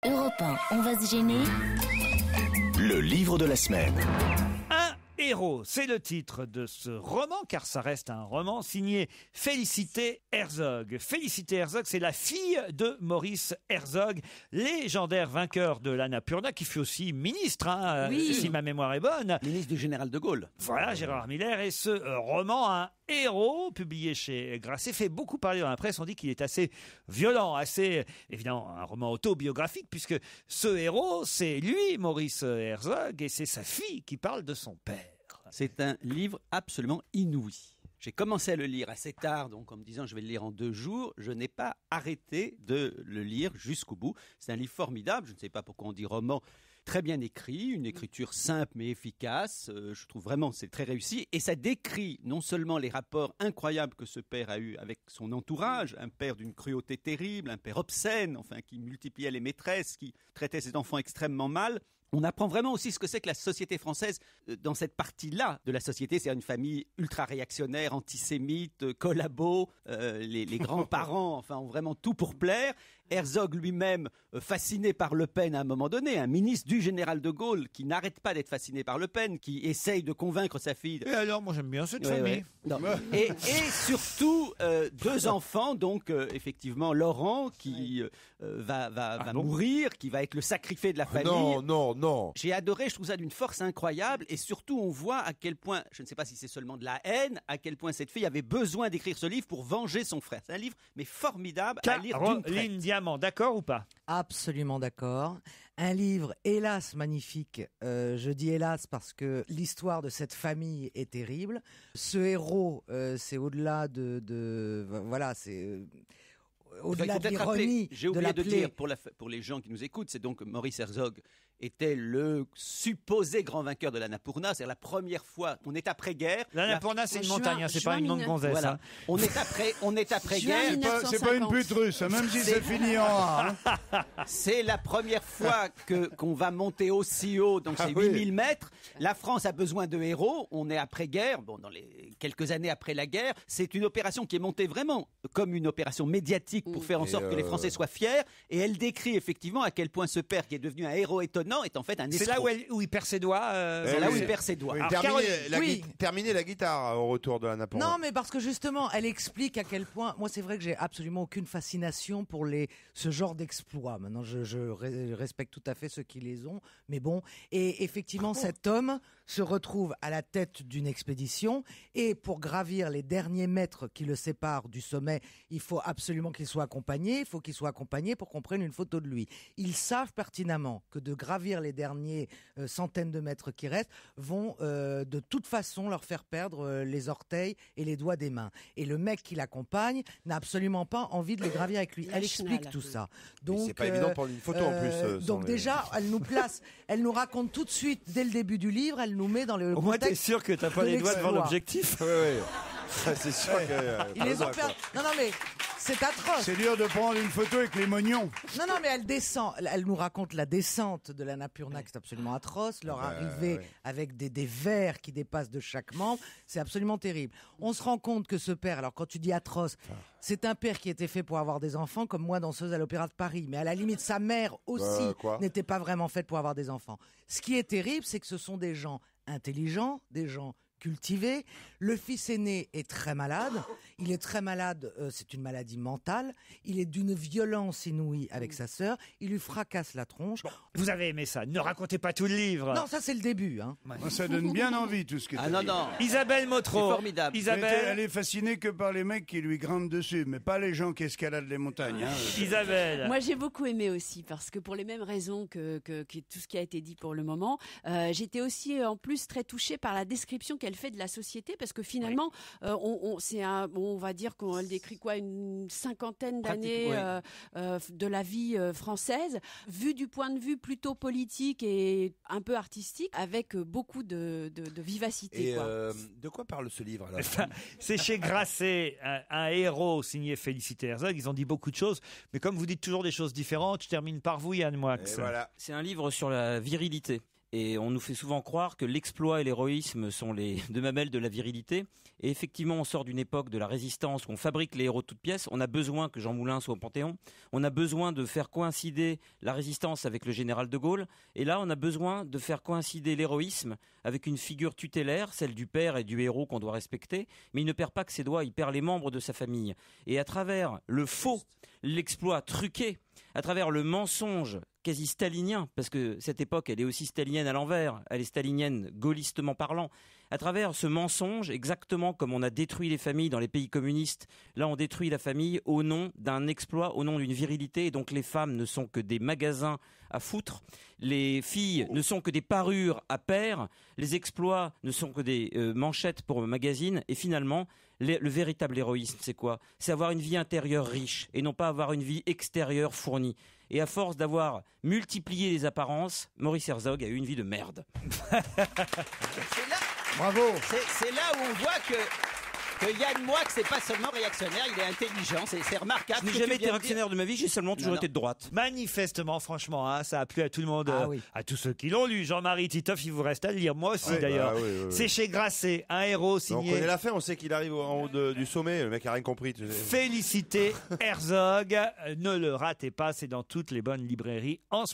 Europe 1, on va se gêner. Le livre de la semaine. Un héros, c'est le titre de ce roman, car ça reste un roman signé Félicité Herzog. Félicité Herzog, c'est la fille de Maurice Herzog, légendaire vainqueur de l'Annapurna, qui fut aussi ministre, si ma mémoire est bonne. Ministre du général de Gaulle. Voilà, Gérard Miller. Et ce roman, un héros, publié chez Grasset, fait beaucoup parler dans la presse. On dit qu'il est assez violent, assez, évidemment, un roman autobiographique, puisque ce héros, c'est lui, Maurice Herzog, et c'est sa fille qui parle de son père. C'est un livre absolument inouï. J'ai commencé à le lire assez tard, donc en me disant je vais le lire en 2 jours. Je n'ai pas arrêté de le lire jusqu'au bout. C'est un livre formidable, je ne sais pas pourquoi on dit roman. Très bien écrit, une écriture simple mais efficace. Je trouve vraiment c'est très réussi. Et ça décrit non seulement les rapports incroyables que ce père a eus avec son entourage, un père d'une cruauté terrible, un père obscène, enfin qui multipliait les maîtresses, qui traitait ses enfants extrêmement mal. On apprend vraiment aussi ce que c'est que la société française dans cette partie-là de la société. C'est une famille ultra-réactionnaire, antisémite, collabo, les grands-parents, enfin, ont vraiment tout pour plaire. Herzog lui-même, fasciné par Le Pen à un moment donné, un ministre du général de Gaulle qui n'arrête pas d'être fasciné par Le Pen, qui essaye de convaincre sa fille. Et alors, moi j'aime bien cette famille. Et surtout, 2 enfants, donc effectivement Laurent qui va mourir, qui va être le sacrifié de la famille. Non. J'ai adoré, je trouve ça d'une force incroyable et surtout on voit à quel point, je ne sais pas si c'est seulement de la haine, à quel point cette fille avait besoin d'écrire ce livre pour venger son frère. C'est un livre mais formidable à lire d'une traite. Caroline Diamant, d'accord ou pas? Absolument d'accord. Un livre, hélas, magnifique. Je dis hélas parce que l'histoire de cette famille est terrible. Ce héros, c'est au-delà voilà, c'est... au-delà de l'ironie. J'ai oublié de dire pour les gens qui nous écoutent, c'est donc Maurice Herzog était le supposé grand vainqueur de l'Annapurna. C'est la première fois. On est après-guerre. L'Annapurna, c'est une montagne, c'est pas une longue gonzesse. Voilà. On est après-guerre. C'est pas une pute russe, même si c'est fini en A. C'est la première fois qu'on va monter aussi haut, donc c'est 8000 mètres. La France a besoin de héros. On est après-guerre. Bon, dans les quelques années après la guerre, c'est une opération qui est montée vraiment comme une opération médiatique pour faire en sorte que les Français soient fiers. Et elle décrit effectivement à quel point ce père, qui est devenu un héros étonnant, est en fait un escroc. C'est là où il perd ses doigts. C'est là où il perd ses doigts. Terminer la guitare au retour de l'Annapurna. Non, mais parce que justement, elle explique à quel point... Moi, c'est vrai que j'ai absolument aucune fascination pour ce genre d'exploits. Maintenant, je respecte tout à fait ceux qui les ont. Mais bon, et effectivement, cet homme se retrouve à la tête d'une expédition. Et pour gravir les derniers mètres qui le séparent du sommet, il faut absolument qu'il soit accompagné. Il faut qu'il soit accompagné pour qu'on prenne une photo de lui. Ils savent pertinemment que de gravir les derniers centaines de mètres qui restent vont de toute façon leur faire perdre les orteils et les doigts des mains. Et le mec qui l'accompagne n'a absolument pas envie de les gravir avec lui. Elle explique tout ça. Donc c'est pas évident de prendre une photo en plus. Donc déjà, elle nous place, elle nous raconte tout de suite dès le début du livre, elle nous met dans le contexte. Au moins t'es sûr que t'as pas les doigts devant l'objectif. Oui. C'est sûr que... Ils les ont perdu. Non mais c'est atroce. C'est dur de prendre une photo avec les mognons. Non, mais elle descend. Elle nous raconte la descente de l'Annapurna, qui est absolument atroce. Leur arrivée avec des vers qui dépassent de chaque membre. C'est absolument terrible. On se rend compte que ce père, alors quand tu dis atroce, c'est un père qui était fait pour avoir des enfants, comme moi, danseuse à l'Opéra de Paris. Mais à la limite, sa mère aussi n'était pas vraiment faite pour avoir des enfants. Ce qui est terrible, c'est que ce sont des gens intelligents, des gens cultivé. Le fils aîné est très malade. Il est très malade, c'est une maladie mentale. Il est d'une violence inouïe avec sa sœur. Il lui fracasse la tronche. Bon, vous avez aimé ça. Ne racontez pas tout le livre. Non, ça c'est le début. Hein. Moi, ça donne bien envie tout ce que tu dis. Non. Isabelle Motro. C'est formidable. Isabelle. Elle est fascinée que par les mecs qui lui grimpent dessus, mais pas les gens qui escaladent les montagnes. Isabelle. Moi, j'ai beaucoup aimé aussi, parce que pour les mêmes raisons que tout ce qui a été dit pour le moment, j'étais aussi en plus très touchée par la description qu'elle fait de la société, parce que finalement, on va dire qu'on décrit une cinquantaine d'années de la vie française, vue du point de vue plutôt politique et un peu artistique, avec beaucoup de vivacité. Et de quoi parle ce livre alors? C'est chez Grasset, un héros signé Félicité Herzog. Ils ont dit beaucoup de choses, mais comme vous dites toujours des choses différentes, je termine par vous, Yann Moix. Voilà. C'est un livre sur la virilité. Et on nous fait souvent croire que l'exploit et l'héroïsme sont les deux mamelles de la virilité. Et effectivement, on sort d'une époque de la résistance où on fabrique les héros de toutes pièces. On a besoin que Jean Moulin soit au Panthéon. On a besoin de faire coïncider la résistance avec le général de Gaulle. Et là, on a besoin de faire coïncider l'héroïsme avec une figure tutélaire, celle du père et du héros qu'on doit respecter. Mais il ne perd pas que ses doigts, il perd les membres de sa famille. Et à travers le faux, l'exploit truqué, à travers le mensonge quasi stalinien, parce que cette époque, elle est aussi stalinienne à l'envers, elle est stalinienne gaullistement parlant. À travers ce mensonge, exactement comme on a détruit les familles dans les pays communistes, là on détruit la famille au nom d'un exploit, au nom d'une virilité, et donc les femmes ne sont que des magasins à foutre, les filles ne sont que des parures à pair, les exploits ne sont que des manchettes pour magazines, et finalement, le véritable héroïsme, c'est quoi? C'est avoir une vie intérieure riche, et non pas avoir une vie extérieure fournie. Et à force d'avoir multiplié les apparences, Maurice Herzog a eu une vie de merde. Bravo. C'est là où on voit que Yann Moix, c'est pas seulement réactionnaire, il est intelligent, c'est remarquable. Je n'ai jamais été réactionnaire de ma vie, j'ai seulement toujours été de droite. Manifestement, franchement, hein, ça a plu à tout le monde, Ah oui. à tous ceux qui l'ont lu. Jean-Marie Titoff, il vous reste à le lire. Moi aussi, d'ailleurs. oui. C'est chez Grasset, un héros On signé connaît la fin, on sait qu'il arrive en haut du sommet, le mec a rien compris. Tu sais. Félicité Herzog. Ne le ratez pas, c'est dans toutes les bonnes librairies en ce moment.